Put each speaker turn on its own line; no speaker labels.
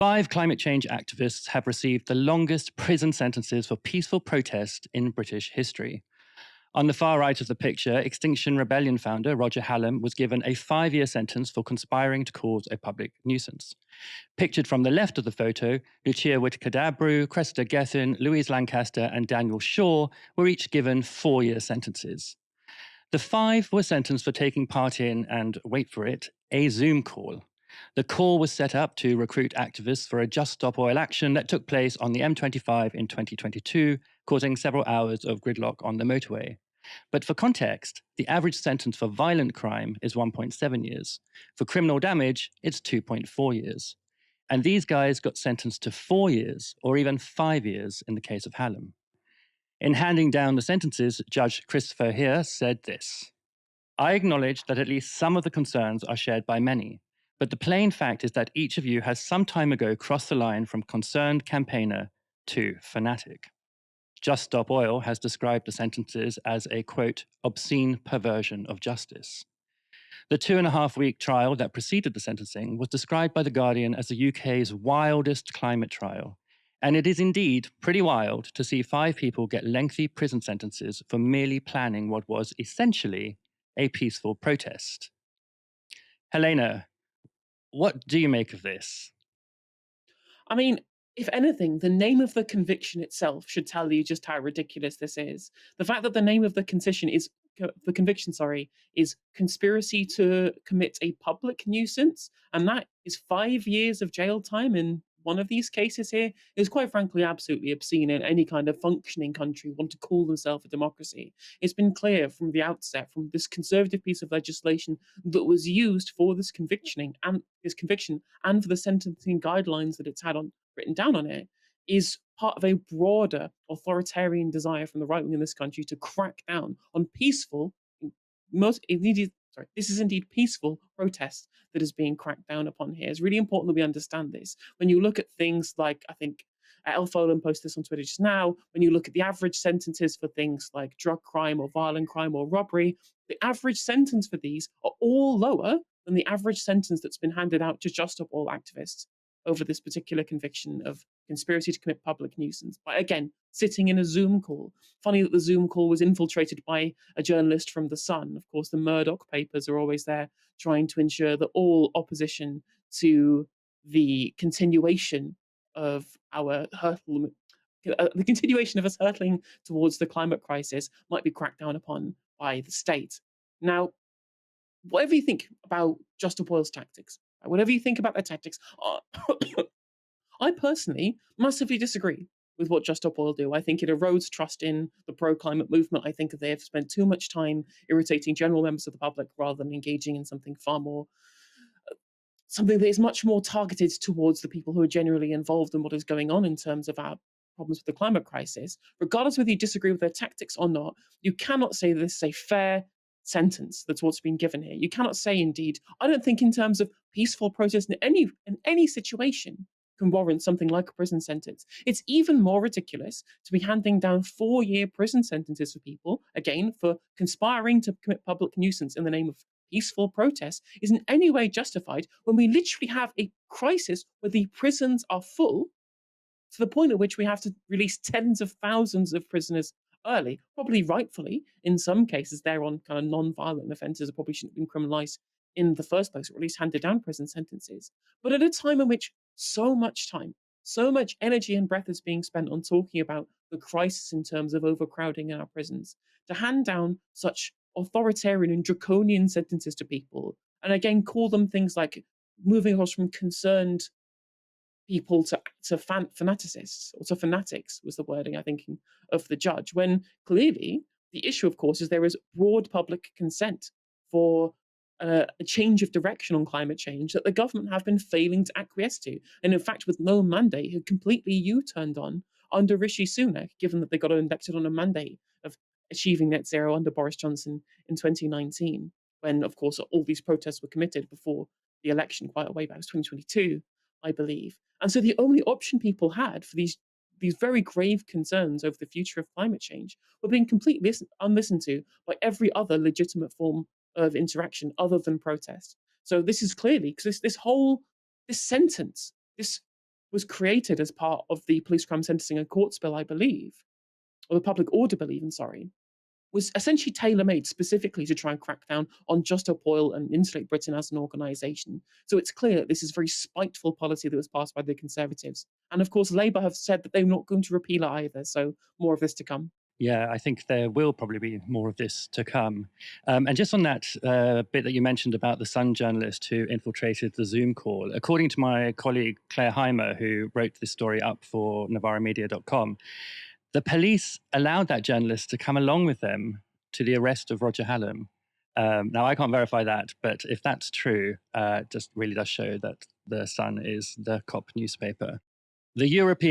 Five climate change activists have received the longest prison sentences for peaceful protest in British history. On the far right of the picture, Extinction Rebellion founder Roger Hallam was given a 5-year sentence for conspiring to cause a public nuisance. Pictured from the left of the photo, Lucia Whitaker-Dabru, Cressida Gethin, Louise Lancaster, and Daniel Shaw were each given 4-year sentences. The five were sentenced for taking part in, and wait for it, a Zoom call. The call was set up to recruit activists for a Just Stop Oil action that took place on the M25 in 2022, causing several hours of gridlock on the motorway. But for context, the average sentence for violent crime is 1.7 years. For criminal damage, it's 2.4 years. And these guys got sentenced to 4 years or even 5 years in the case of Hallam. In handing down the sentences, Judge Christopher Heer said this: I acknowledge that at least some of the concerns are shared by many, but the plain fact is that each of you has some time ago crossed the line from concerned campaigner to fanatic. Just Stop Oil has described the sentences as a, quote, obscene perversion of justice. The 2.5-week trial that preceded the sentencing was described by The Guardian as the UK's wildest climate trial. And it is indeed pretty wild to see 5 people get lengthy prison sentences for merely planning what was essentially a peaceful protest. Helena, what do you make of this?
I mean, if anything, the name of the conviction itself should tell you just how ridiculous this is. The fact that the name of the conviction, is conspiracy to commit a public nuisance, and that is 5 years of jail time in one of these cases here, is quite frankly absolutely obscene. In any kind of functioning country want to call themselves a democracy. It's been clear from the outset, from this conservative piece of legislation that was used for this conviction and for the sentencing guidelines that it's had on written down on it, is part of a broader authoritarian desire from the right wing in this country to crack down on peaceful, most indeed, sorry, this is indeed peaceful protest that is being cracked down upon here. It's really important that we understand this. When you look at things like, I think El Folan posted this on Twitter just now, when you look at the average sentences for things like drug crime or violent crime or robbery, the average sentence for these are all lower than the average sentence that's been handed out to Just Stop All activists over this particular conviction of conspiracy to commit public nuisance by, again, sitting in a Zoom call. Funny that the Zoom call was infiltrated by a journalist from The Sun. Of course, the Murdoch papers are always there trying to ensure that all opposition to the continuation of the continuation of us hurtling towards the climate crisis might be cracked down upon by the state. Now, whatever you think about Just Stop Oil's tactics, whatever you think about their tactics, I personally massively disagree with what Just Stop Oil do. I think it erodes trust in the pro-climate movement. I think that they have spent too much time irritating general members of the public rather than engaging in something something that is much more targeted towards the people who are genuinely involved in what is going on in terms of our problems with the climate crisis. Regardless whether you disagree with their tactics or not, you cannot say this is a fair sentence. That's what's been given here. You cannot say, indeed, I don't think in terms of peaceful protest in any situation can warrant something like a prison sentence. It's even more ridiculous to be handing down 4-year prison sentences for people, again, for conspiring to commit public nuisance in the name of peaceful protest, is in any way justified when we literally have a crisis where the prisons are full to the point at which we have to release tens of thousands of prisoners early, probably rightfully. In some cases, they're on kind of non-violent offences that probably shouldn't have been criminalised in the first place, or at least handed down prison sentences. But at a time in which so much time, so much energy and breath is being spent on talking about the crisis in terms of overcrowding in our prisons, to hand down such authoritarian and draconian sentences to people, and again call them things like moving across from concerned people to fanaticists, or to fanatics was the wording, I think, of the judge, when clearly the issue, of course, is there is broad public consent for a change of direction on climate change that the government have been failing to acquiesce to. And in fact, with no mandate, had completely U-turned on under Rishi Sunak, given that they got elected on a mandate of achieving net zero under Boris Johnson in 2019, when, of course, all these protests were committed before the election, quite a way back. It was 2022, I believe. And so the only option people had for these very grave concerns over the future of climate change were being completely unlistened to by every other legitimate form of interaction other than protest. So this is clearly, because this sentence, this was created as part of the Police Crime Sentencing and Courts Bill, I believe, or the Public Order Bill even, sorry, was essentially tailor-made specifically to try and crack down on Just Stop Oil and insulate Britain as an organisation. So it's clear that this is very spiteful policy that was passed by the Conservatives. And of course, Labour have said that they're not going to repeal it either, so more of this to come.
Yeah, I think there will probably be more of this to come. And just on that bit that you mentioned about the Sun journalist who infiltrated the Zoom call, according to my colleague Claire Heimer, who wrote this story up for novaramedia.com, the police allowed that journalist to come along with them to the arrest of Roger Hallam. Now, I can't verify that, but if that's true, it just really does show that the Sun is the cop newspaper. The European